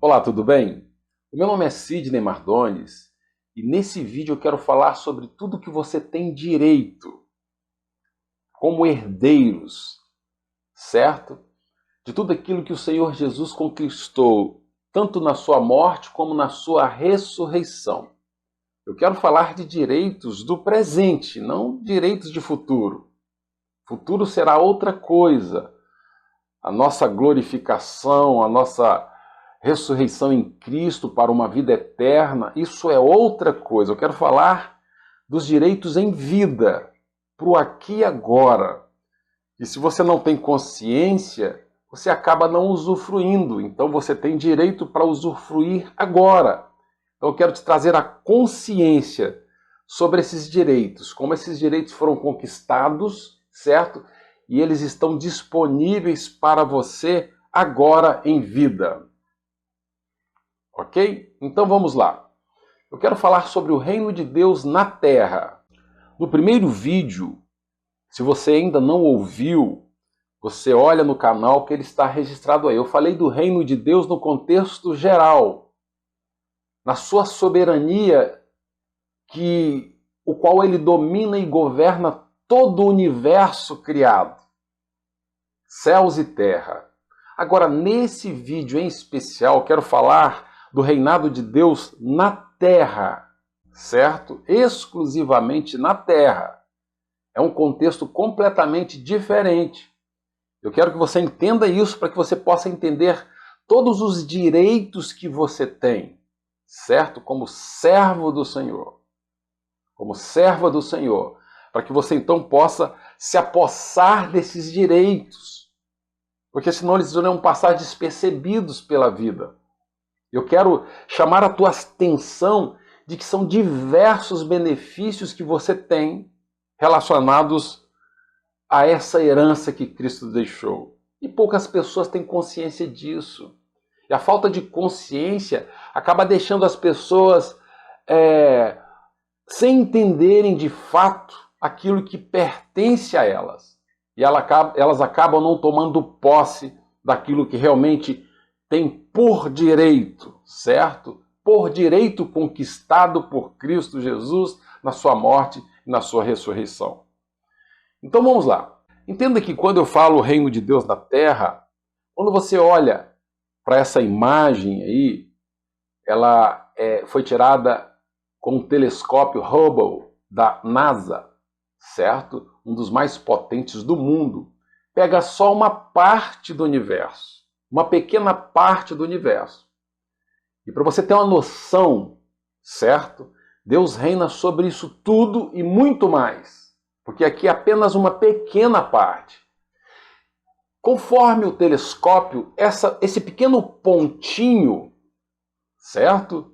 Olá, tudo bem? O meu nome é Sidney Mardones e nesse vídeo eu quero falar sobre tudo que você tem direito como herdeiros, certo? De tudo aquilo que o Senhor Jesus conquistou, tanto na sua morte como na sua ressurreição. Eu quero falar de direitos do presente, não direitos de futuro. Futuro será outra coisa. A nossa glorificação, a nossa ressurreição em Cristo para uma vida eterna, isso é outra coisa. Eu quero falar dos direitos em vida, para o aqui e agora. E se você não tem consciência, você acaba não usufruindo. Então você tem direito para usufruir agora. Então eu quero te trazer a consciência sobre esses direitos, como esses direitos foram conquistados, certo? E eles estão disponíveis para você agora em vida. Ok? Então vamos lá. Eu quero falar sobre o reino de Deus na Terra. No primeiro vídeo, se você ainda não ouviu, você olha no canal que ele está registrado aí. Eu falei do reino de Deus no contexto geral, na sua soberania, o qual ele domina e governa todo o universo criado, céus e terra. Agora, nesse vídeo em especial, eu quero falar do reinado de Deus na terra, certo? Exclusivamente na terra. É um contexto completamente diferente. Eu quero que você entenda isso para que você possa entender todos os direitos que você tem, certo? Como servo do Senhor. Como serva do Senhor. Para que você então possa se apossar desses direitos. Porque senão eles irão passar despercebidos pela vida. Eu quero chamar a tua atenção de que são diversos benefícios que você tem relacionados a essa herança que Cristo deixou. E poucas pessoas têm consciência disso. E a falta de consciência acaba deixando as pessoas sem entenderem de fato aquilo que pertence a elas. E elas acabam não tomando posse daquilo que realmente tem por direito, certo? Por direito conquistado por Cristo Jesus na sua morte e na sua ressurreição. Então vamos lá. Entenda que quando eu falo o reino de Deus na terra, quando você olha para essa imagem aí, ela foi tirada com o telescópio Hubble da NASA, certo? Um dos mais potentes do mundo. Pega só uma parte do universo. Uma pequena parte do universo. E para você ter uma noção, certo? Deus reina sobre isso tudo e muito mais. Porque aqui é apenas uma pequena parte. Conforme o telescópio, esse pequeno pontinho, certo?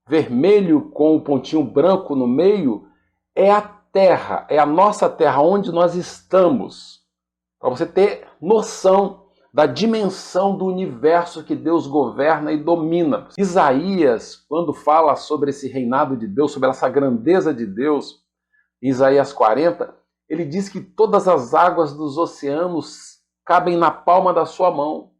Vermelho com o pontinho branco no meio, é a Terra, é a nossa Terra, onde nós estamos. Para você ter noção da dimensão do universo que Deus governa e domina. Isaías, quando fala sobre esse reinado de Deus, sobre essa grandeza de Deus, em Isaías 40, ele diz que todas as águas dos oceanos cabem na palma da sua mão.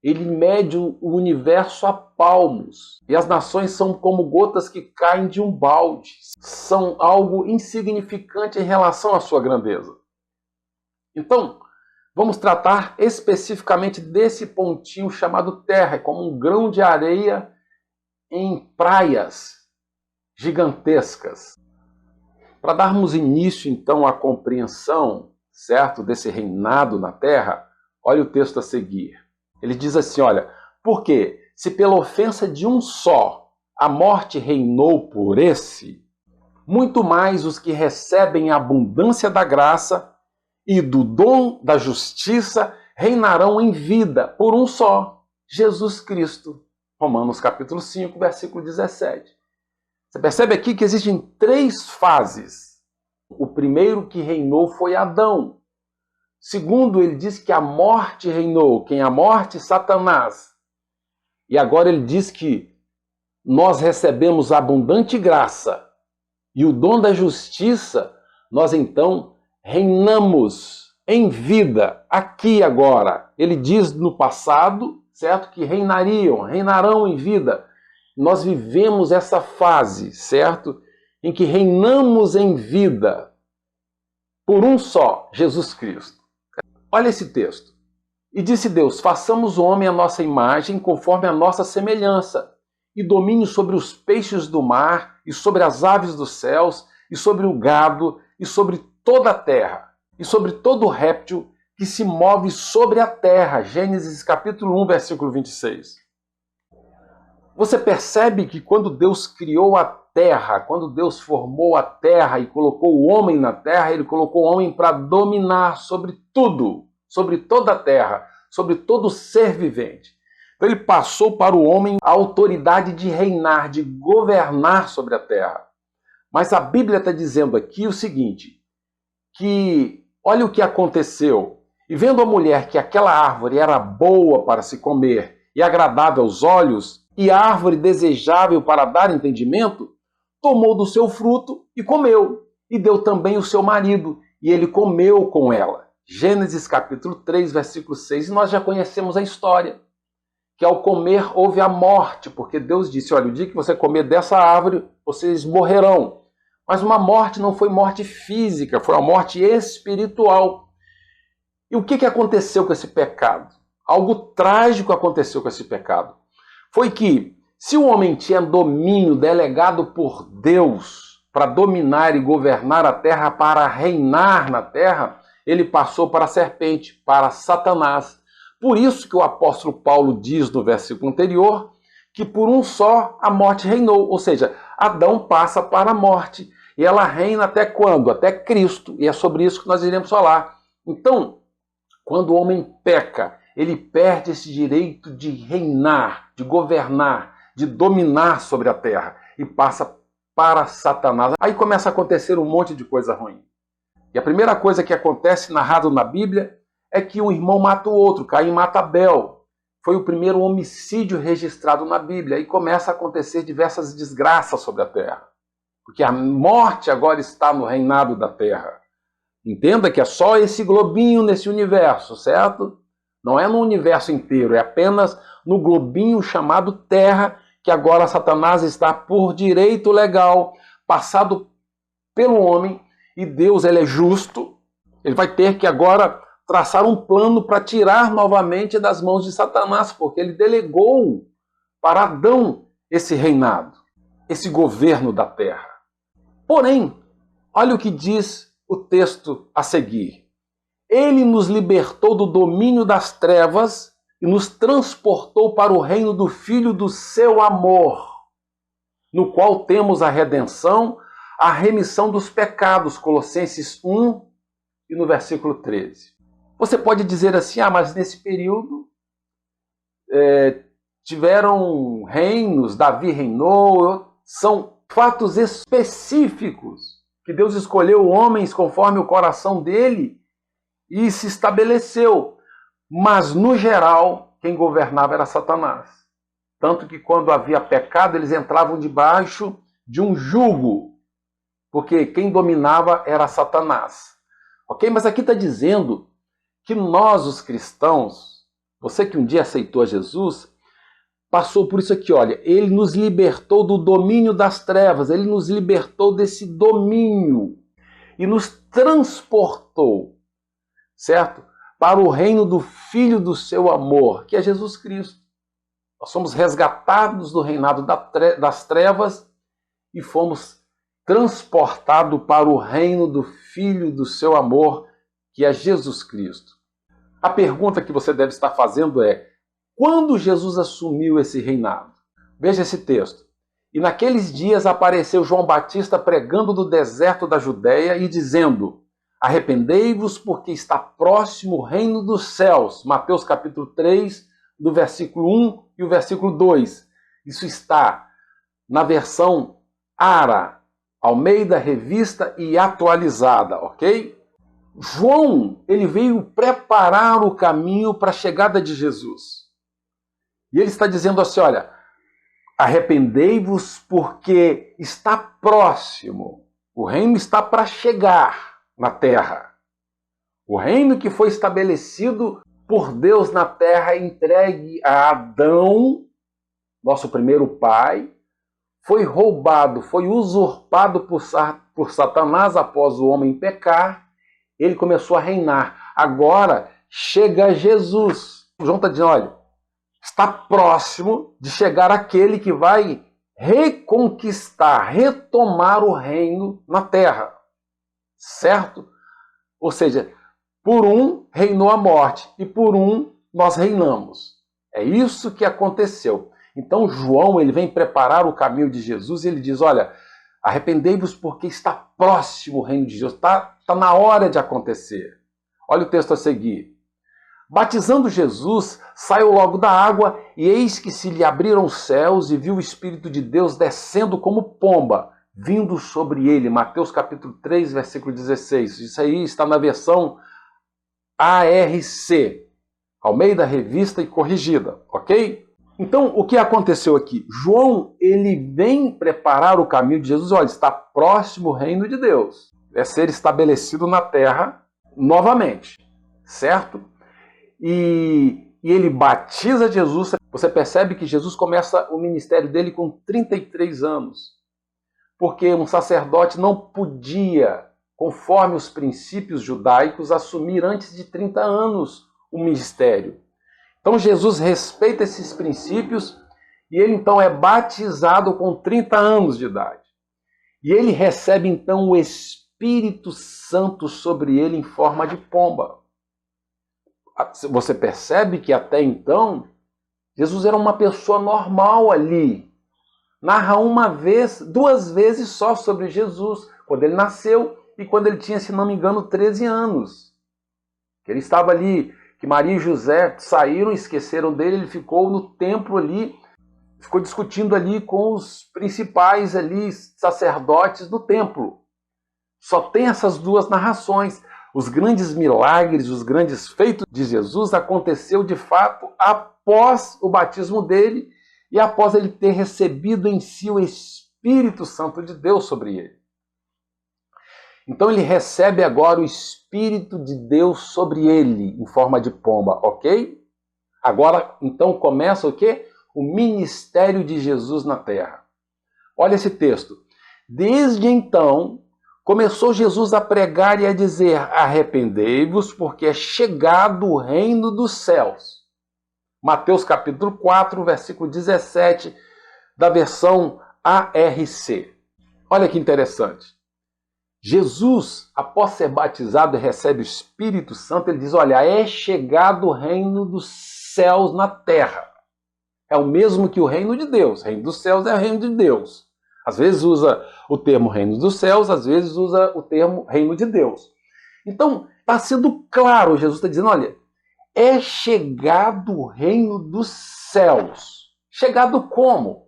Ele mede o universo a palmos. E as nações são como gotas que caem de um balde. São algo insignificante em relação à sua grandeza. Então, vamos tratar especificamente desse pontinho chamado Terra, como um grão de areia em praias gigantescas. Para darmos início, então, à compreensão, certo, desse reinado na Terra, olha o texto a seguir. Ele diz assim, olha, porque se pela ofensa de um só a morte reinou por esse, muito mais os que recebem a abundância da graça e do dom da justiça reinarão em vida por um só, Jesus Cristo. Romanos capítulo 5, versículo 17. Você percebe aqui que existem 3 fases. O primeiro que reinou foi Adão. Segundo, ele diz que a morte reinou. Quem é a morte? Satanás. E agora ele diz que nós recebemos abundante graça e o dom da justiça, nós então reinamos em vida, aqui e agora. Ele diz no passado, certo? Que reinarão em vida. Nós vivemos essa fase, certo? Em que reinamos em vida por um só, Jesus Cristo. Olha esse texto. E disse Deus, façamos o homem à nossa imagem, conforme a nossa semelhança, e domine sobre os peixes do mar, e sobre as aves dos céus, e sobre o gado, e sobre toda a terra, e sobre todo réptil que se move sobre a terra. Gênesis capítulo 1, versículo 26. Você percebe que quando Deus criou a terra, quando Deus formou a terra e colocou o homem na terra, ele colocou o homem para dominar sobre tudo, sobre toda a terra, sobre todo ser vivente. Então ele passou para o homem a autoridade de reinar, de governar sobre a terra. Mas a Bíblia está dizendo aqui o seguinte, que olha o que aconteceu. E vendo a mulher que aquela árvore era boa para se comer e agradável aos olhos, e a árvore desejável para dar entendimento, tomou do seu fruto e comeu, e deu também o seu marido, e ele comeu com ela. Gênesis capítulo 3, versículo 6, e nós já conhecemos a história, que ao comer houve a morte, porque Deus disse, olha, o dia que você comer dessa árvore, vocês morrerão. Mas uma morte não foi morte física, foi uma morte espiritual. E o que aconteceu com esse pecado? Algo trágico aconteceu com esse pecado. Foi que, se o homem tinha domínio delegado por Deus para dominar e governar a terra, para reinar na terra, ele passou para a serpente, para Satanás. Por isso que o apóstolo Paulo diz no versículo anterior que por um só a morte reinou, ou seja, Adão passa para a morte. E ela reina até quando? Até Cristo. E é sobre isso que nós iremos falar. Então, quando o homem peca, ele perde esse direito de reinar, de governar, de dominar sobre a terra e passa para Satanás. Aí começa a acontecer um monte de coisa ruim. E a primeira coisa que acontece, narrado na Bíblia, é que um irmão mata o outro. Caim mata Abel. Foi o primeiro homicídio registrado na Bíblia. E começa a acontecer diversas desgraças sobre a terra. Porque a morte agora está no reinado da terra. Entenda que é só esse globinho nesse universo, certo? Não é no universo inteiro, é apenas no globinho chamado Terra, que agora Satanás está por direito legal, passado pelo homem, e Deus, ele é justo, ele vai ter que agora traçar um plano para tirar novamente das mãos de Satanás, porque ele delegou para Adão esse reinado, esse governo da terra. Porém, olha o que diz o texto a seguir. Ele nos libertou do domínio das trevas e nos transportou para o reino do Filho do seu amor, no qual temos a redenção, a remissão dos pecados, Colossenses 1 e no versículo 13. Você pode dizer assim, mas nesse período tiveram reinos, Davi reinou, são fatos específicos que Deus escolheu homens conforme o coração dele e se estabeleceu. Mas, no geral, quem governava era Satanás. Tanto que quando havia pecado, eles entravam debaixo de um jugo, porque quem dominava era Satanás. Ok? Mas aqui está dizendo que nós, os cristãos, você que um dia aceitou a Jesus, passou por isso aqui, olha, ele nos libertou do domínio das trevas, ele nos libertou desse domínio e nos transportou, certo? Para o reino do Filho do seu amor, que é Jesus Cristo. Nós somos resgatados do reinado das trevas e fomos transportados para o reino do Filho do seu amor, que é Jesus Cristo. A pergunta que você deve estar fazendo é: quando Jesus assumiu esse reinado? Veja esse texto. E naqueles dias apareceu João Batista pregando do deserto da Judéia e dizendo: arrependei-vos porque está próximo o reino dos céus. Mateus capítulo 3, do versículo 1 e o versículo 2. Isso está na versão ARA, Almeida Revista e Atualizada, ok? João, ele veio preparar o caminho para a chegada de Jesus. E ele está dizendo assim, olha, arrependei-vos porque está próximo. O reino está para chegar na terra. O reino que foi estabelecido por Deus na terra entregue a Adão, nosso primeiro pai, foi roubado, foi usurpado por Satanás após o homem pecar, ele começou a reinar. Agora chega Jesus. João está dizendo, olha, está próximo de chegar aquele que vai reconquistar, retomar o reino na terra. Certo? Ou seja, por um reinou a morte e por um nós reinamos. É isso que aconteceu. Então João ele vem preparar o caminho de Jesus e ele diz, olha, arrependei-vos porque está próximo o reino de Deus, está na hora de acontecer. Olha o texto a seguir. Batizando Jesus, saiu logo da água e eis que se lhe abriram os céus e viu o Espírito de Deus descendo como pomba, vindo sobre ele. Mateus capítulo 3, versículo 16. Isso aí está na versão ARC, Almeida Revista e Corrigida, ok? Então, o que aconteceu aqui? João, ele vem preparar o caminho de Jesus. Olha, está próximo o reino de Deus. É ser estabelecido na terra novamente, certo? E ele batiza Jesus. Você percebe que Jesus começa o ministério dele com 33 anos. Porque um sacerdote não podia, conforme os princípios judaicos, assumir antes de 30 anos o ministério. Então Jesus respeita esses princípios e ele então é batizado com 30 anos de idade. E ele recebe então o Espírito Santo sobre ele em forma de pomba. Você percebe que até então Jesus era uma pessoa normal ali. Narra uma vez, duas vezes só sobre Jesus, quando ele nasceu e quando ele tinha, se não me engano, 13 anos. Ele estava ali, que Maria e José saíram, esqueceram dele, ele ficou no templo ali, ficou discutindo ali com os principais ali, sacerdotes do templo. Só tem essas duas narrações. Os grandes milagres, os grandes feitos de Jesus aconteceu de fato após o batismo dele e após ele ter recebido em si o Espírito Santo de Deus sobre ele. Então ele recebe agora o Espírito de Deus sobre ele em forma de pomba, ok? Agora, então começa o quê? O ministério de Jesus na terra. Olha esse texto. Desde então, começou Jesus a pregar e a dizer, arrependei-vos, porque é chegado o reino dos céus. Mateus capítulo 4, versículo 17, da versão ARC. Olha que interessante. Jesus, após ser batizado e recebe o Espírito Santo, ele diz, olha, é chegado o reino dos céus na terra. É o mesmo que o reino de Deus. O reino dos céus é o reino de Deus. Às vezes usa o termo reino dos céus, às vezes usa o termo reino de Deus. Então, está sendo claro, Jesus está dizendo, olha, é chegado o reino dos céus. Chegado como?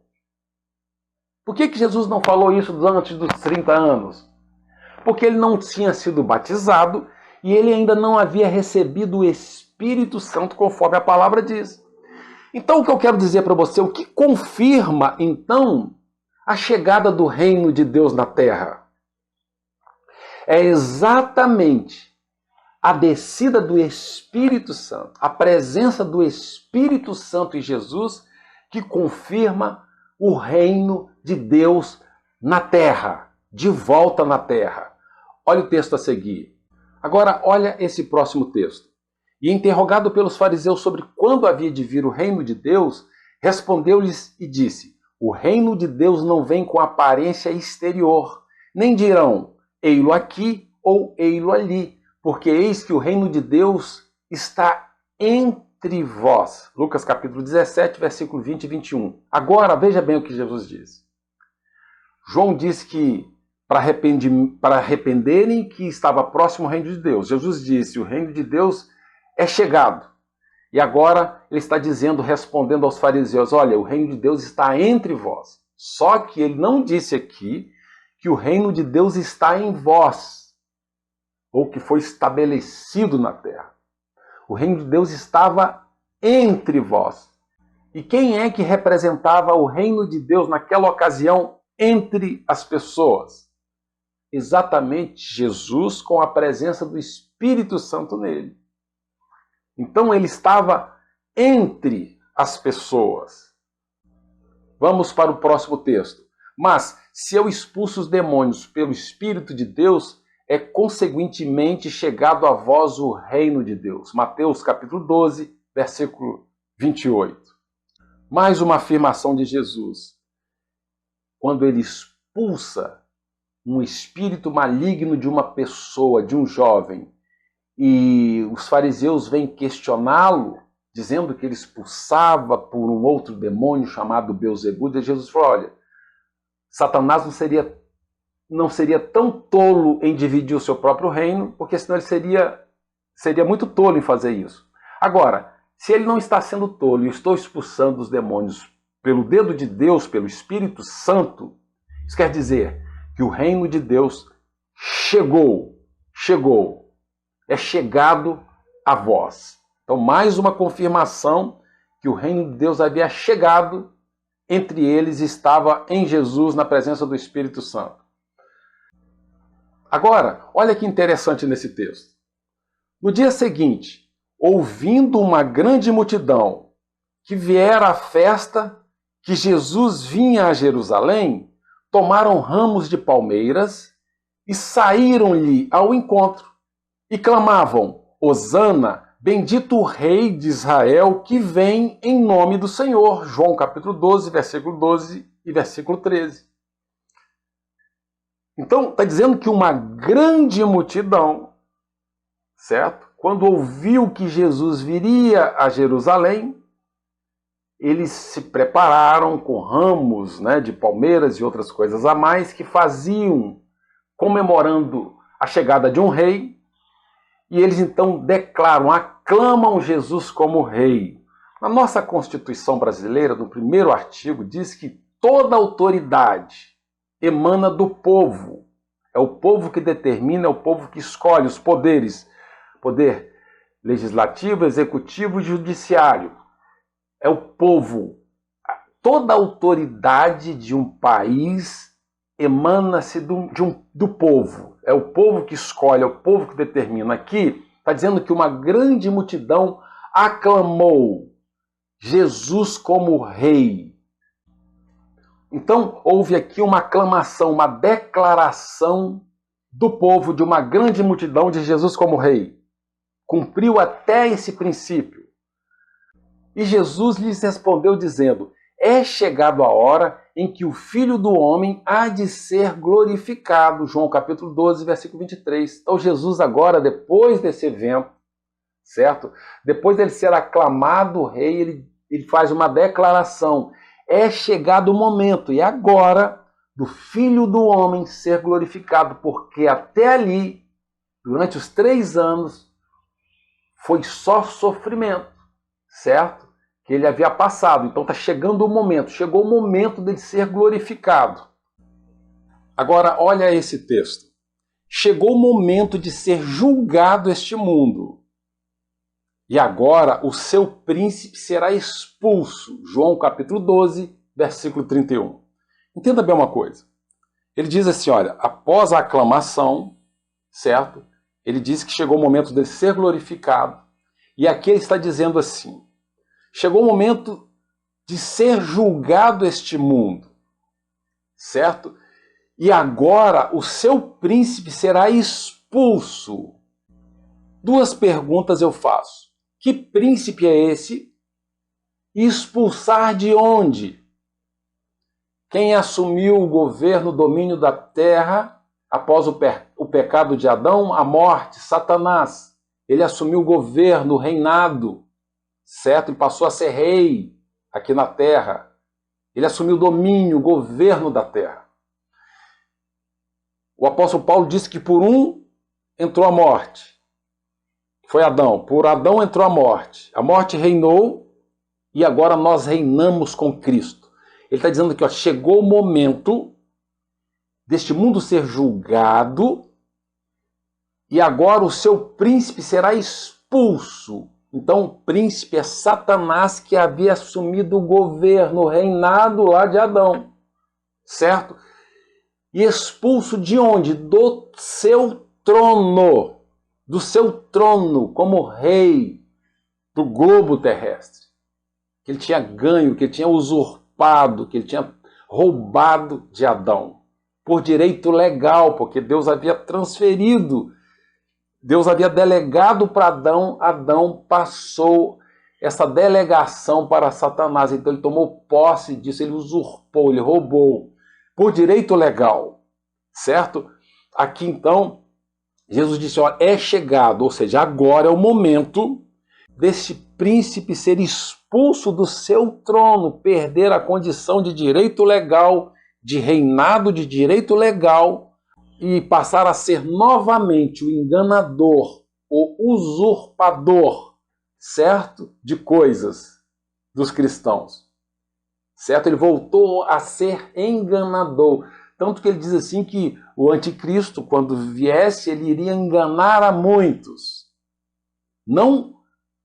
Por que Jesus não falou isso antes dos 30 anos? Porque ele não tinha sido batizado e ele ainda não havia recebido o Espírito Santo, conforme a palavra diz. Então, o que eu quero dizer para você, o que confirma, então, a chegada do reino de Deus na terra? É exatamente a descida do Espírito Santo, a presença do Espírito Santo em Jesus, que confirma o reino de Deus na terra, de volta na terra. Olha o texto a seguir. Agora, olha esse próximo texto. E interrogado pelos fariseus sobre quando havia de vir o reino de Deus, respondeu-lhes e disse, o reino de Deus não vem com aparência exterior, nem dirão, ei-lo aqui ou ei-lo ali, porque eis que o reino de Deus está entre vós. Lucas capítulo 17, versículo 20 e 21. Agora, veja bem o que Jesus diz. João disse que para arrependerem que estava próximo o reino de Deus. Jesus disse, o reino de Deus é chegado. E agora ele está dizendo, respondendo aos fariseus, olha, o reino de Deus está entre vós. Só que ele não disse aqui que o reino de Deus está em vós, ou que foi estabelecido na terra. O reino de Deus estava entre vós. E quem é que representava o reino de Deus naquela ocasião entre as pessoas? Exatamente Jesus, com a presença do Espírito Santo nele. Então ele estava entre as pessoas. Vamos para o próximo texto. Mas se eu expulso os demônios pelo Espírito de Deus, é consequentemente chegado a vós o reino de Deus. Mateus capítulo 12, versículo 28. Mais uma afirmação de Jesus. Quando ele expulsa um espírito maligno de uma pessoa, de um jovem, e os fariseus vêm questioná-lo, dizendo que ele expulsava por um outro demônio chamado Beelzebub, e Jesus falou, olha, Satanás não seria tão tolo em dividir o seu próprio reino, porque senão ele seria muito tolo em fazer isso. Agora, se ele não está sendo tolo e eu estou expulsando os demônios pelo dedo de Deus, pelo Espírito Santo, isso quer dizer que o reino de Deus chegou, é chegado a vós. Então, mais uma confirmação que o reino de Deus havia chegado, entre eles estava em Jesus, na presença do Espírito Santo. Agora, olha que interessante nesse texto. No dia seguinte, ouvindo uma grande multidão que viera à festa, que Jesus vinha a Jerusalém, tomaram ramos de palmeiras e saíram-lhe ao encontro e clamavam, Hosana, bendito o Rei de Israel que vem em nome do Senhor. João capítulo 12, versículo 12 e versículo 13. Então, está dizendo que uma grande multidão, certo? Quando ouviu que Jesus viria a Jerusalém, eles se prepararam com ramos, né, de palmeiras e outras coisas a mais que faziam, comemorando a chegada de um rei, e eles então declaram, aclamam Jesus como rei. Na nossa Constituição brasileira, no primeiro artigo, diz que toda autoridade emana do povo. É o povo que determina, é o povo que escolhe os poderes. Poder legislativo, executivo e judiciário. É o povo. Toda autoridade de um país emana-se do povo. É o povo que escolhe, é o povo que determina. Aqui está dizendo que uma grande multidão aclamou Jesus como rei. Então, houve aqui uma aclamação, uma declaração do povo, de uma grande multidão, de Jesus como rei. Cumpriu até esse princípio. E Jesus lhes respondeu dizendo, é chegado a hora em que o Filho do Homem há de ser glorificado. João capítulo 12, versículo 23. Então Jesus agora, depois desse evento, certo? Depois dele ser aclamado rei, ele faz uma declaração. É chegado o momento, e agora, do Filho do Homem ser glorificado, porque até ali, durante os 3 anos, foi só sofrimento, certo? Que ele havia passado. Então está chegando o momento, chegou o momento dele ser glorificado. Agora, olha esse texto. Chegou o momento de ser julgado este mundo. E agora o seu príncipe será expulso. João capítulo 12, versículo 31. Entenda bem uma coisa. Ele diz assim, olha, após a aclamação, certo? Ele diz que chegou o momento de ser glorificado. E aqui ele está dizendo assim, chegou o momento de ser julgado este mundo, certo? E agora o seu príncipe será expulso. 2 perguntas eu faço. Que príncipe é esse? E expulsar de onde? Quem assumiu o governo, o domínio da terra após o pecado de Adão? A morte, Satanás. Ele assumiu o governo, o reinado, certo? Ele passou a ser rei aqui na terra. Ele assumiu o domínio, o governo da terra. O apóstolo Paulo disse que por um entrou a morte. Foi Adão. Por Adão entrou a morte. A morte reinou e agora nós reinamos com Cristo. Ele está dizendo que ó, chegou o momento deste mundo ser julgado e agora o seu príncipe será expulso. Então o príncipe é Satanás, que havia assumido o governo, o reinado lá de Adão. Certo? E expulso de onde? Do seu trono. Do seu trono como rei. do globo terrestre, que ele tinha ganho, que ele tinha usurpado, que ele tinha roubado de Adão, por direito legal, porque Deus havia transferido, Deus havia delegado para Adão, Adão passou essa delegação para Satanás, então ele tomou posse disso, ele usurpou, ele roubou, por direito legal, certo? Aqui então, Jesus disse, ó, é chegado, ou seja, agora é o momento desse príncipe ser expulso do seu trono, perder a condição de direito legal, de reinado de direito legal, e passar a ser novamente o enganador, o usurpador, certo? De coisas dos cristãos, certo? Ele voltou a ser enganador. Tanto que ele diz assim que o anticristo, quando viesse, ele iria enganar a muitos. Não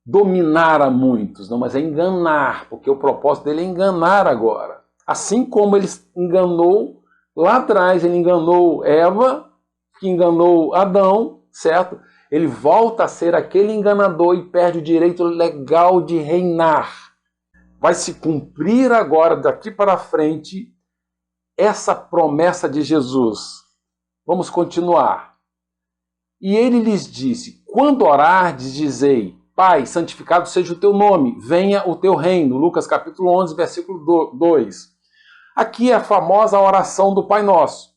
dominar a muitos, não, mas é enganar, porque o propósito dele é enganar agora. Assim como ele enganou lá atrás, ele enganou Eva, que enganou Adão, certo? Ele volta a ser aquele enganador e perde o direito legal de reinar. Vai se cumprir agora, daqui para frente, essa promessa de Jesus. Vamos continuar. E ele lhes disse, quando orardes, dizei, Pai, santificado seja o teu nome, venha o teu reino. Lucas capítulo 11, versículo 2. Aqui é a famosa oração do Pai Nosso.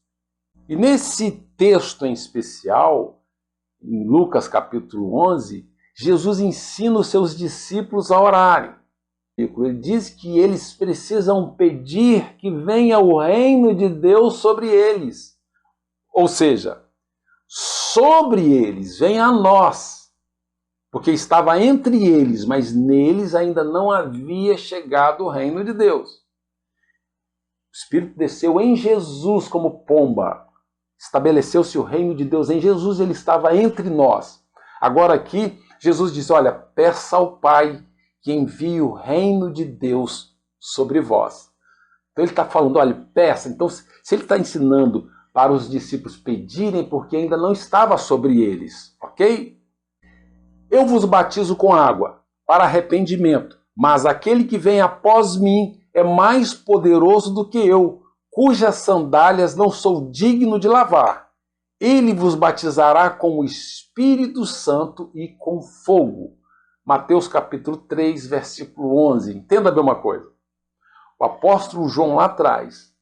E nesse texto em especial, em Lucas capítulo 11, Jesus ensina os seus discípulos a orarem. Ele diz que eles precisam pedir que venha o reino de Deus sobre eles. Ou seja, sobre eles, venha a nós. Porque estava entre eles, mas neles ainda não havia chegado o reino de Deus. O Espírito desceu em Jesus como pomba. Estabeleceu-se o reino de Deus em Jesus, ele estava entre nós. Agora aqui, Jesus diz, olha, peça ao Pai que envie o reino de Deus sobre vós. Então ele está falando, olha, peça. Então, se ele está ensinando para os discípulos pedirem, porque ainda não estava sobre eles, ok? Eu vos batizo com água para arrependimento, mas aquele que vem após mim é mais poderoso do que eu, cujas sandálias não sou digno de lavar. Ele vos batizará com o Espírito Santo e com fogo. Mateus capítulo 3, versículo 11. Entenda bem uma coisa. O apóstolo João lá atrás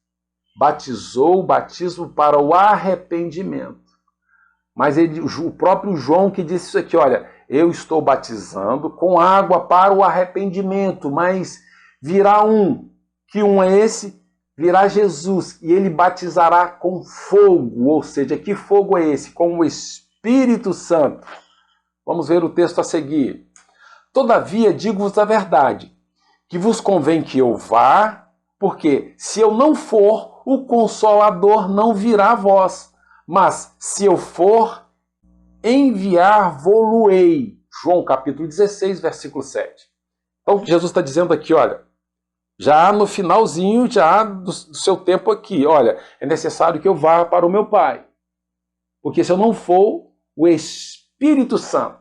batizou o batismo para o arrependimento. Mas o próprio João que disse isso aqui, olha, eu estou batizando com água para o arrependimento, mas virá que é esse? Virá Jesus, e ele batizará com fogo, ou seja, que fogo é esse? Com o Espírito Santo. Vamos ver o texto a seguir. Todavia, digo-vos a verdade, que vos convém que eu vá, porque se eu não for, o Consolador não virá a vós. Mas se eu for, enviar-vos-ei. João capítulo 16, versículo 7. Então Jesus está dizendo aqui, olha, já no finalzinho já do seu tempo aqui, olha, é necessário que eu vá para o meu Pai. Porque se eu não for, o Espírito Santo,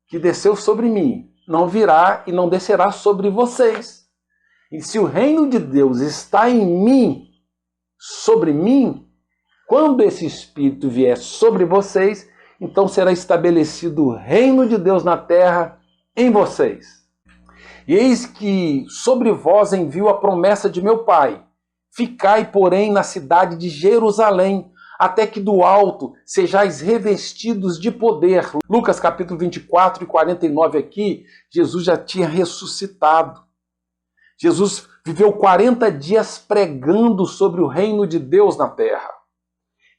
que desceu sobre mim, não virá e não descerá sobre vocês. E se o reino de Deus está em mim, sobre mim, quando esse Espírito vier sobre vocês, então será estabelecido o reino de Deus na terra em vocês. E eis que sobre vós envio a promessa de meu Pai. Ficai, porém, na cidade de Jerusalém, até que do alto sejais revestidos de poder. Lucas capítulo 24 e 49 aqui, Jesus já tinha ressuscitado. Jesus viveu 40 dias pregando sobre o reino de Deus na terra.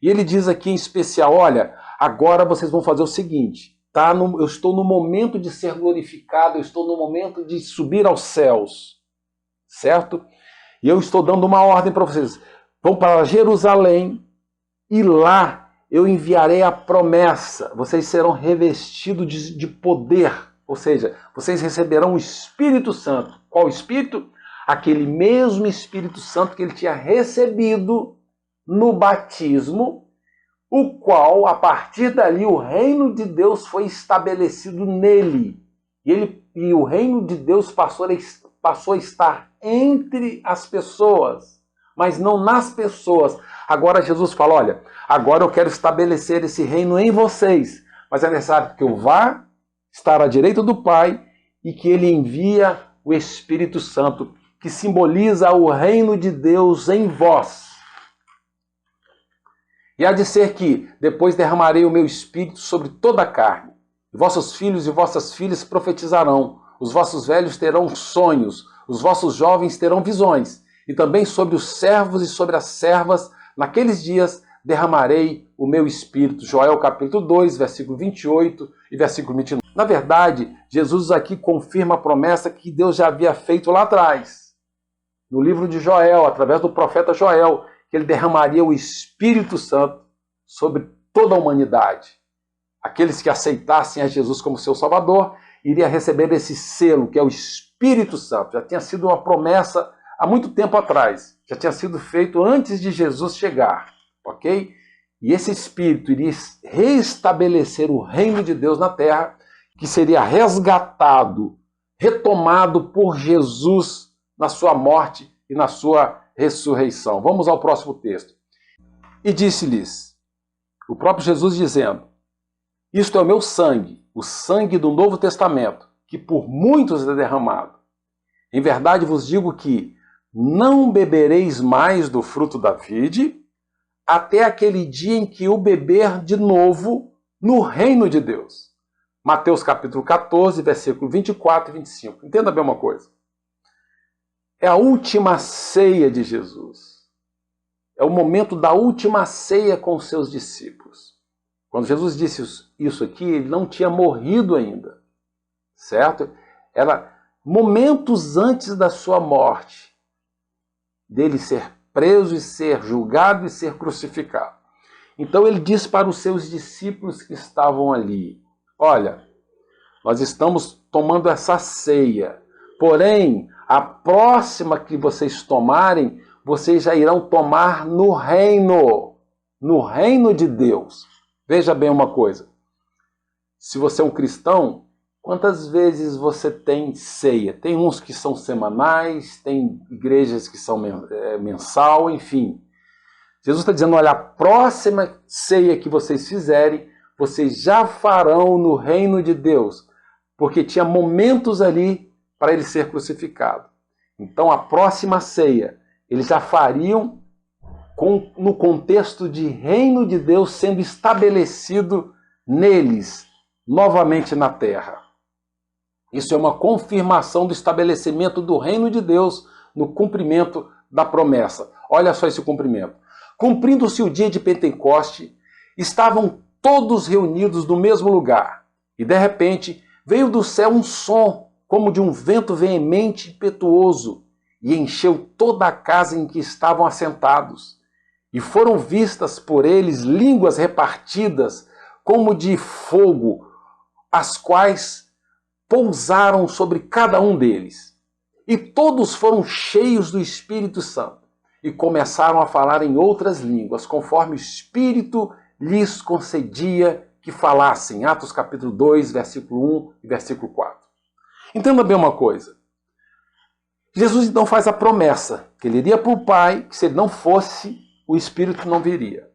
E ele diz aqui em especial, olha, agora vocês vão fazer o seguinte, tá? Eu estou no momento de ser glorificado, eu estou no momento de subir aos céus, certo? E eu estou dando uma ordem para vocês, vão para Jerusalém e lá eu enviarei a promessa, vocês serão revestidos de poder, ou seja, vocês receberão o Espírito Santo. Qual Espírito? Aquele mesmo Espírito Santo que ele tinha recebido no batismo, o qual, a partir dali, o reino de Deus foi estabelecido nele. E o reino de Deus passou a estar entre as pessoas, mas não nas pessoas. Agora Jesus fala, olha, agora eu quero estabelecer esse reino em vocês, mas é necessário que eu vá estar à direita do Pai e que ele envia o Espírito Santo, que simboliza o reino de Deus em vós. E há de ser que depois derramarei o meu Espírito sobre toda a carne. E vossos filhos e vossas filhas profetizarão, os vossos velhos terão sonhos, os vossos jovens terão visões, e também sobre os servos e sobre as servas, naqueles dias derramarei o meu Espírito. Joel capítulo 2, versículo 28 e versículo 29. Na verdade, Jesus aqui confirma a promessa que Deus já havia feito lá atrás, no livro de Joel, através do profeta Joel, que ele derramaria o Espírito Santo sobre toda a humanidade. Aqueles que aceitassem a Jesus como seu Salvador, iriam receber esse selo, que é o Espírito Santo. Já tinha sido uma promessa há muito tempo atrás. Já tinha sido feito antes de Jesus chegar. Ok? E esse Espírito iria reestabelecer o reino de Deus na terra, que seria resgatado, retomado por Jesus na sua morte e na sua ressurreição. Vamos ao próximo texto. E disse-lhes, o próprio Jesus dizendo, isto é o meu sangue, o sangue do Novo Testamento, que por muitos é derramado. Em verdade vos digo que não bebereis mais do fruto da vide, até aquele dia em que o beber de novo no reino de Deus. Mateus capítulo 14, versículo 24 e 25. Entenda bem uma coisa. É a última ceia de Jesus. É o momento da última ceia com os seus discípulos. Quando Jesus disse isso aqui, ele não tinha morrido ainda, certo? Era momentos antes da sua morte, dele ser preso e ser julgado e ser crucificado. Então ele disse para os seus discípulos que estavam ali, olha, nós estamos tomando essa ceia, porém, a próxima que vocês tomarem, vocês já irão tomar no reino de Deus. Veja bem uma coisa, se você é um cristão, quantas vezes você tem ceia? Tem uns que são semanais, tem igrejas que são mensal, enfim. Jesus está dizendo, olha, a próxima ceia que vocês fizerem, vocês já farão no reino de Deus, porque tinha momentos ali para ele ser crucificado. Então a próxima ceia, eles já fariam no contexto de reino de Deus sendo estabelecido neles, novamente na terra. Isso é uma confirmação do estabelecimento do reino de Deus no cumprimento da promessa. Olha só esse cumprimento. Cumprindo-se o dia de Pentecoste, estavam todos reunidos no mesmo lugar. E de repente veio do céu um som, como de um vento veemente e impetuoso, e encheu toda a casa em que estavam assentados. E foram vistas por eles línguas repartidas, como de fogo, as quais pousaram sobre cada um deles. E todos foram cheios do Espírito Santo, e começaram a falar em outras línguas, conforme o Espírito lhes concedia que falassem. Atos capítulo 2, versículo 1 e versículo 4. Entenda bem uma coisa. Jesus então faz a promessa que ele iria para o Pai, que se ele não fosse, o Espírito não viria.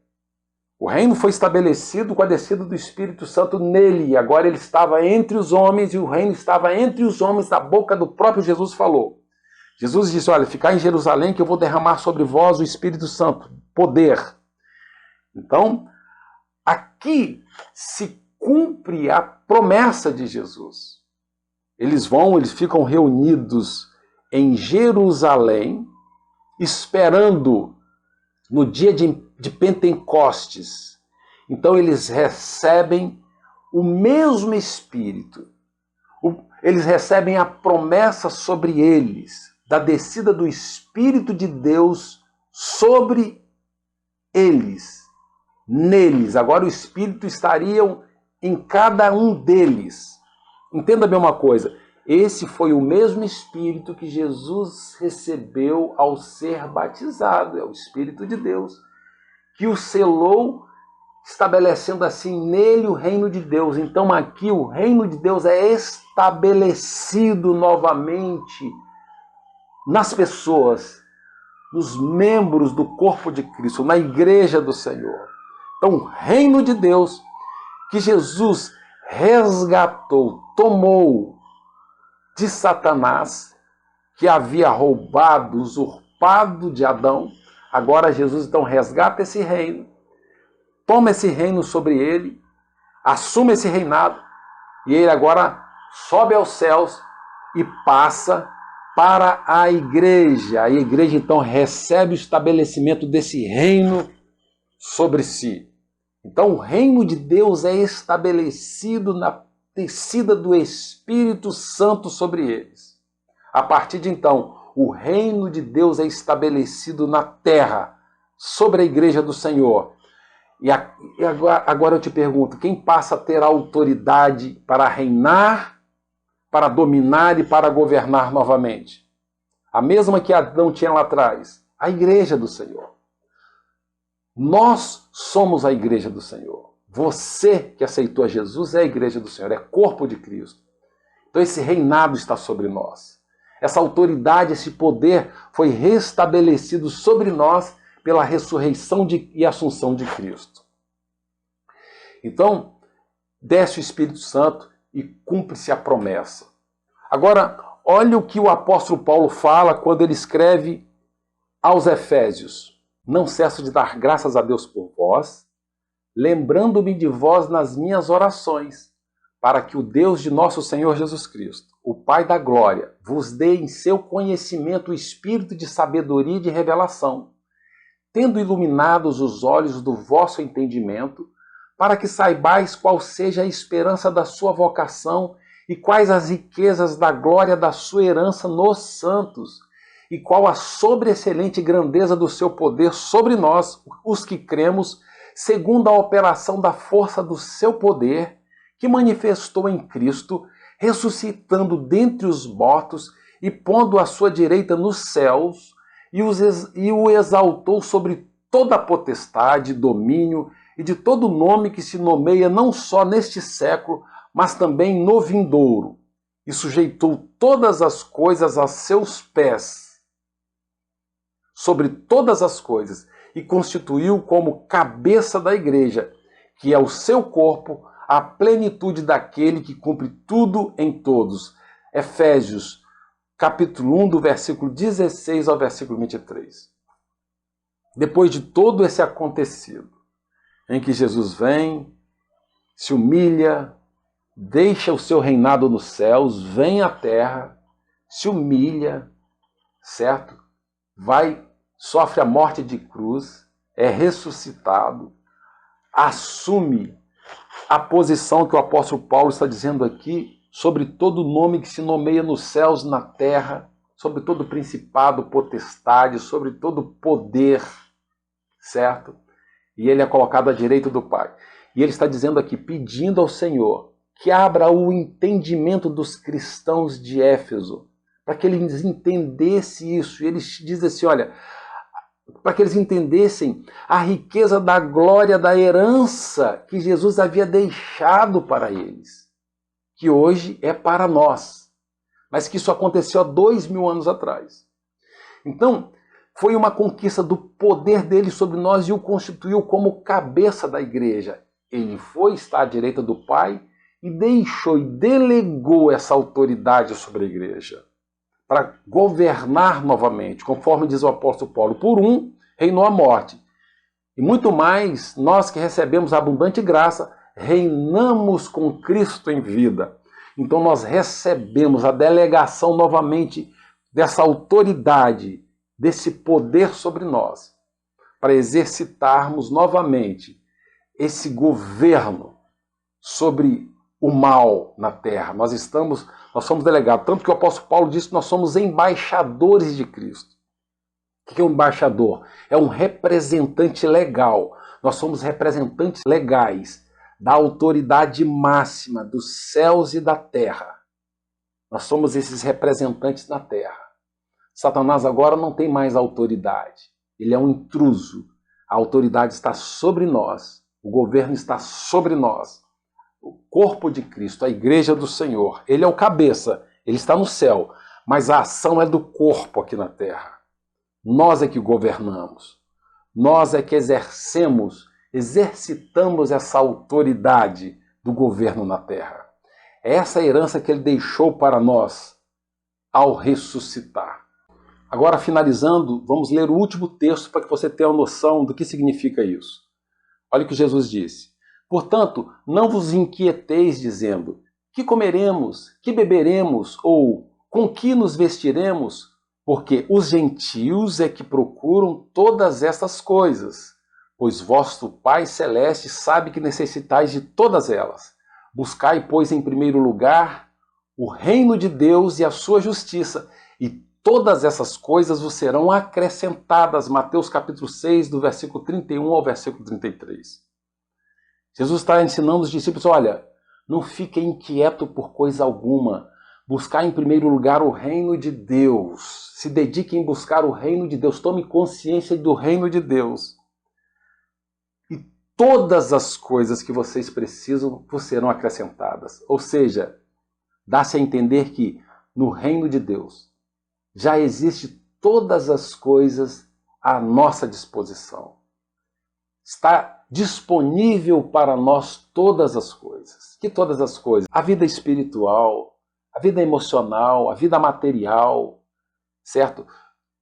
O reino foi estabelecido com a descida do Espírito Santo nele, e agora ele estava entre os homens, e o reino estava entre os homens, da boca do próprio Jesus falou. Jesus disse, olha, ficai em Jerusalém que eu vou derramar sobre vós o Espírito Santo, poder. Então, aqui se cumpre a promessa de Jesus. Eles ficam reunidos em Jerusalém, esperando no dia de Pentecostes. Então eles recebem o mesmo Espírito. Eles recebem a promessa sobre eles, da descida do Espírito de Deus sobre eles, neles. Agora o Espírito estaria em cada um deles. Entenda bem uma coisa, esse foi o mesmo Espírito que Jesus recebeu ao ser batizado, é o Espírito de Deus, que o selou estabelecendo assim nele o reino de Deus. Então aqui o reino de Deus é estabelecido novamente nas pessoas, nos membros do corpo de Cristo, na igreja do Senhor. Então o reino de Deus que Jesus resgatou, tomou de Satanás, que havia roubado, usurpado de Adão, agora Jesus então resgata esse reino, toma esse reino sobre ele, assume esse reinado, e ele agora sobe aos céus e passa para a igreja. A igreja então recebe o estabelecimento desse reino sobre si. Então o reino de Deus é estabelecido na descida do Espírito Santo sobre eles. A partir de então, o reino de Deus é estabelecido na terra, sobre a igreja do Senhor. E agora eu te pergunto, quem passa a ter autoridade para reinar, para dominar e para governar novamente? A mesma que Adão tinha lá atrás, a igreja do Senhor. Nós somos a igreja do Senhor. Você que aceitou a Jesus é a igreja do Senhor, é corpo de Cristo. Então esse reinado está sobre nós. Essa autoridade, esse poder foi restabelecido sobre nós pela ressurreição e assunção de Cristo. Então, desce o Espírito Santo e cumpre-se a promessa. Agora, olha o que o apóstolo Paulo fala quando ele escreve aos Efésios. Não cesso de dar graças a Deus por vós, lembrando-me de vós nas minhas orações, para que o Deus de nosso Senhor Jesus Cristo, o Pai da glória, vos dê em seu conhecimento o espírito de sabedoria e de revelação, tendo iluminados os olhos do vosso entendimento, para que saibais qual seja a esperança da sua vocação e quais as riquezas da glória da sua herança nos santos, e qual a sobreexcelente grandeza do seu poder sobre nós, os que cremos, segundo a operação da força do seu poder, que manifestou em Cristo, ressuscitando dentre os mortos e pondo à sua direita nos céus, e o exaltou sobre toda a potestade, domínio e de todo nome que se nomeia não só neste século, mas também no vindouro, e sujeitou todas as coisas a seus pés, sobre todas as coisas, e constituiu como cabeça da igreja, que é o seu corpo, a plenitude daquele que cumpre tudo em todos. Efésios, capítulo 1, do versículo 16 ao versículo 23. Depois de todo esse acontecido, em que Jesus vem, se humilha, deixa o seu reinado nos céus, vem à terra, se humilha, certo? Sofre a morte de cruz, é ressuscitado, assume a posição que o apóstolo Paulo está dizendo aqui sobre todo nome que se nomeia nos céus, na terra, sobre todo principado, potestade, sobre todo poder, certo? E ele é colocado à direita do Pai. E ele está dizendo aqui, pedindo ao Senhor que abra o entendimento dos cristãos de Éfeso, para que eles entendessem isso. E ele diz assim, olha, para que eles entendessem a riqueza da glória da herança que Jesus havia deixado para eles, que hoje é para nós, mas que isso aconteceu há 2000 anos atrás. Então, foi uma conquista do poder dele sobre nós e o constituiu como cabeça da igreja. Ele foi estar à direita do Pai e deixou e delegou essa autoridade sobre a igreja, para governar novamente, conforme diz o apóstolo Paulo. Por um, reinou a morte. E muito mais, nós que recebemos a abundante graça, reinamos com Cristo em vida. Então nós recebemos a delegação novamente dessa autoridade, desse poder sobre nós, para exercitarmos novamente esse governo sobre o mal na terra. Nós somos delegados. Tanto que o apóstolo Paulo disse que nós somos embaixadores de Cristo. O que é um embaixador? É um representante legal. Nós somos representantes legais da autoridade máxima dos céus e da terra. Nós somos esses representantes na terra. Satanás agora não tem mais autoridade. Ele é um intruso. A autoridade está sobre nós. O governo está sobre nós. O corpo de Cristo, a igreja do Senhor, ele é o cabeça, ele está no céu, mas a ação é do corpo aqui na terra. Nós é que governamos. Nós é que exercitamos essa autoridade do governo na terra. É essa herança que ele deixou para nós ao ressuscitar. Agora, finalizando, vamos ler o último texto para que você tenha uma noção do que significa isso. Olha o que Jesus disse. Portanto, não vos inquieteis dizendo, que comeremos, que beberemos, ou com que nos vestiremos, porque os gentios é que procuram todas essas coisas, pois vosso Pai Celeste sabe que necessitais de todas elas. Buscai, pois, em primeiro lugar o reino de Deus e a sua justiça, e todas essas coisas vos serão acrescentadas. Mateus capítulo 6, do versículo 31 ao versículo 33. Jesus está ensinando os discípulos, olha, não fiquem inquietos por coisa alguma. Buscar em primeiro lugar o reino de Deus. Se dediquem em buscar o reino de Deus. Tome consciência do reino de Deus. E todas as coisas que vocês precisam vos serão acrescentadas. Ou seja, dá-se a entender que no reino de Deus já existe todas as coisas à nossa disposição. Está disponível para nós todas as coisas. Que todas as coisas? A vida espiritual, a vida emocional, a vida material, certo?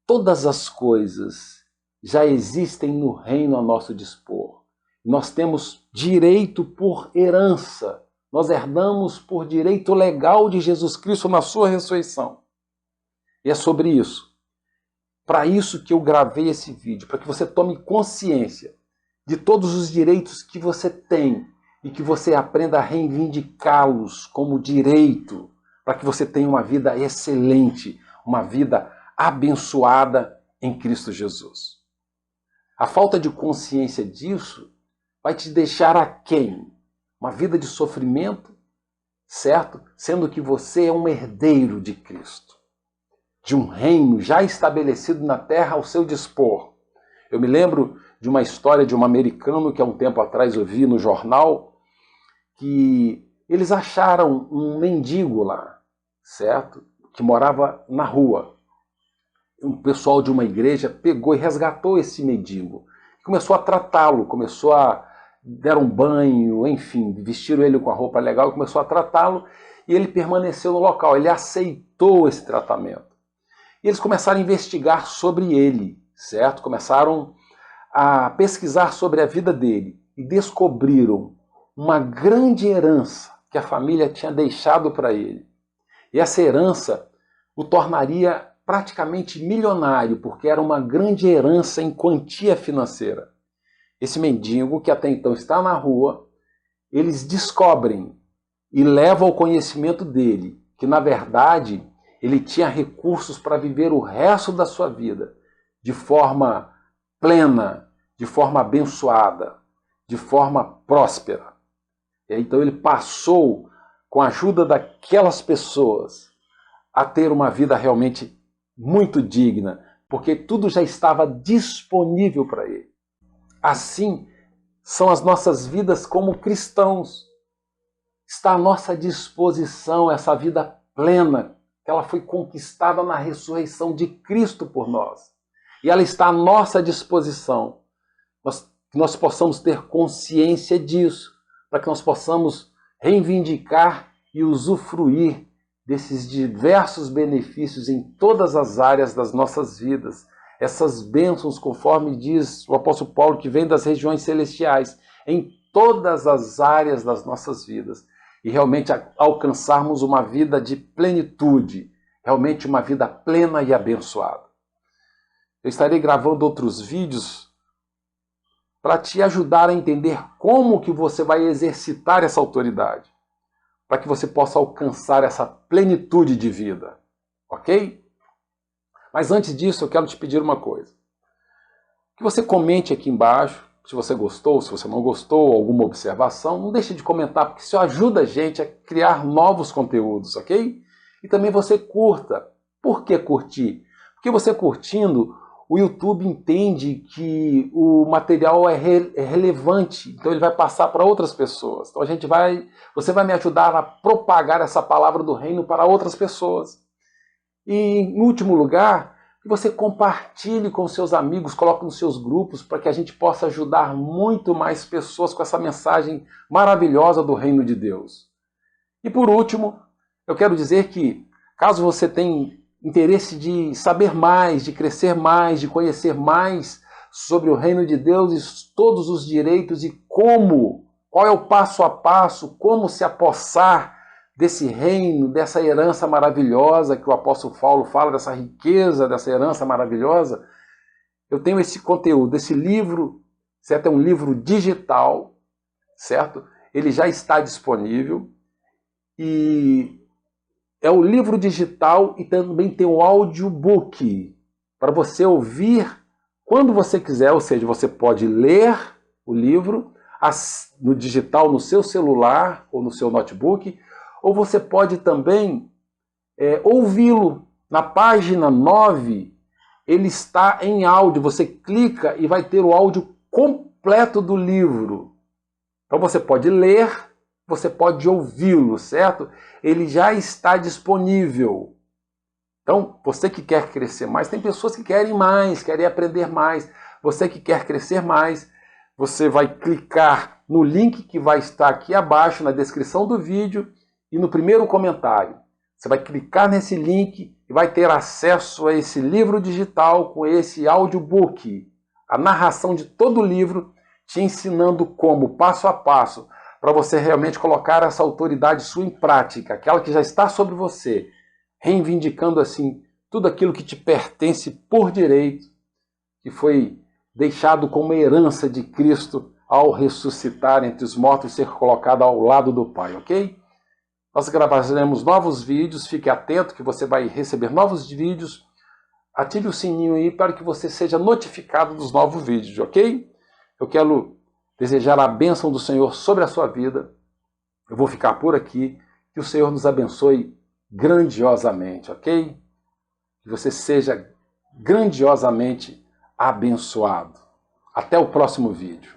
Todas as coisas já existem no reino a nosso dispor. Nós temos direito por herança. Nós herdamos por direito legal de Jesus Cristo na sua ressurreição. E é sobre isso. Para isso que eu gravei esse vídeo, para que você tome consciência de todos os direitos que você tem e que você aprenda a reivindicá-los como direito, para que você tenha uma vida excelente, uma vida abençoada em Cristo Jesus. A falta de consciência disso vai te deixar aquém. Uma vida de sofrimento, certo? Sendo que você é um herdeiro de Cristo, de um reino já estabelecido na terra ao seu dispor. Eu me lembro de uma história de um americano que há um tempo atrás eu vi no jornal, que eles acharam um mendigo lá, certo? Que morava na rua. Um pessoal de uma igreja pegou e resgatou esse mendigo. Começou a tratá-lo, deram um banho, enfim, vestiram ele com a roupa legal, começou a tratá-lo e ele permaneceu no local, ele aceitou esse tratamento. E eles começaram a investigar sobre ele, certo? Começaram a pesquisar sobre a vida dele e descobriram uma grande herança que a família tinha deixado para ele. E essa herança o tornaria praticamente milionário, porque era uma grande herança em quantia financeira. Esse mendigo, que até então está na rua, eles descobrem e levam ao conhecimento dele que, na verdade, ele tinha recursos para viver o resto da sua vida de forma plena, de forma abençoada, de forma próspera. E então ele passou, com a ajuda daquelas pessoas, a ter uma vida realmente muito digna, porque tudo já estava disponível para ele. Assim são as nossas vidas como cristãos. Está à nossa disposição essa vida plena, que ela foi conquistada na ressurreição de Cristo por nós. E ela está à nossa disposição. Que nós possamos ter consciência disso, para que nós possamos reivindicar e usufruir desses diversos benefícios em todas as áreas das nossas vidas. Essas bênçãos, conforme diz o apóstolo Paulo, que vem das regiões celestiais, em todas as áreas das nossas vidas. E realmente alcançarmos uma vida de plenitude, realmente uma vida plena e abençoada. Eu estarei gravando outros vídeos para te ajudar a entender como que você vai exercitar essa autoridade, para que você possa alcançar essa plenitude de vida, ok? Mas antes disso, eu quero te pedir uma coisa. Que você comente aqui embaixo, se você gostou, se você não gostou, alguma observação, não deixe de comentar, porque isso ajuda a gente a criar novos conteúdos, ok? E também você curta. Por que curtir? Porque você curtindo, o YouTube entende que o material é relevante, então ele vai passar para outras pessoas. Então você vai me ajudar a propagar essa palavra do reino para outras pessoas. E em último lugar, que você compartilhe com seus amigos, coloque nos seus grupos, para que a gente possa ajudar muito mais pessoas com essa mensagem maravilhosa do reino de Deus. E por último, eu quero dizer que, caso você tenha interesse de saber mais, de crescer mais, de conhecer mais sobre o reino de Deus e todos os direitos e qual é o passo a passo, como se apossar desse reino, dessa herança maravilhosa que o apóstolo Paulo fala, dessa riqueza, dessa herança maravilhosa, eu tenho esse conteúdo, esse livro, certo? É um livro digital, certo? Ele já está disponível e é o livro digital e também tem o audiobook para você ouvir quando você quiser, ou seja, você pode ler o livro no digital no seu celular ou no seu notebook, ou você pode também ouvi-lo. Na página 9, ele está em áudio, você clica e vai ter o áudio completo do livro. Então você pode ler, você pode ouvi-lo, certo? Ele já está disponível. Então, você que quer crescer mais, tem pessoas que querem mais, querem aprender mais. Você que quer crescer mais, você vai clicar no link que vai estar aqui abaixo, na descrição do vídeo e no primeiro comentário. Você vai clicar nesse link e vai ter acesso a esse livro digital com esse audiobook, a narração de todo o livro, te ensinando como, passo a passo, para você realmente colocar essa autoridade sua em prática, aquela que já está sobre você, reivindicando assim tudo aquilo que te pertence por direito, que foi deixado como herança de Cristo ao ressuscitar entre os mortos e ser colocado ao lado do Pai, ok? Nós gravaremos novos vídeos, fique atento que você vai receber novos vídeos, ative o sininho aí para que você seja notificado dos novos vídeos, ok? Eu quero desejar a bênção do Senhor sobre a sua vida. Eu vou ficar por aqui. Que o Senhor nos abençoe grandiosamente, ok? Que você seja grandiosamente abençoado. Até o próximo vídeo.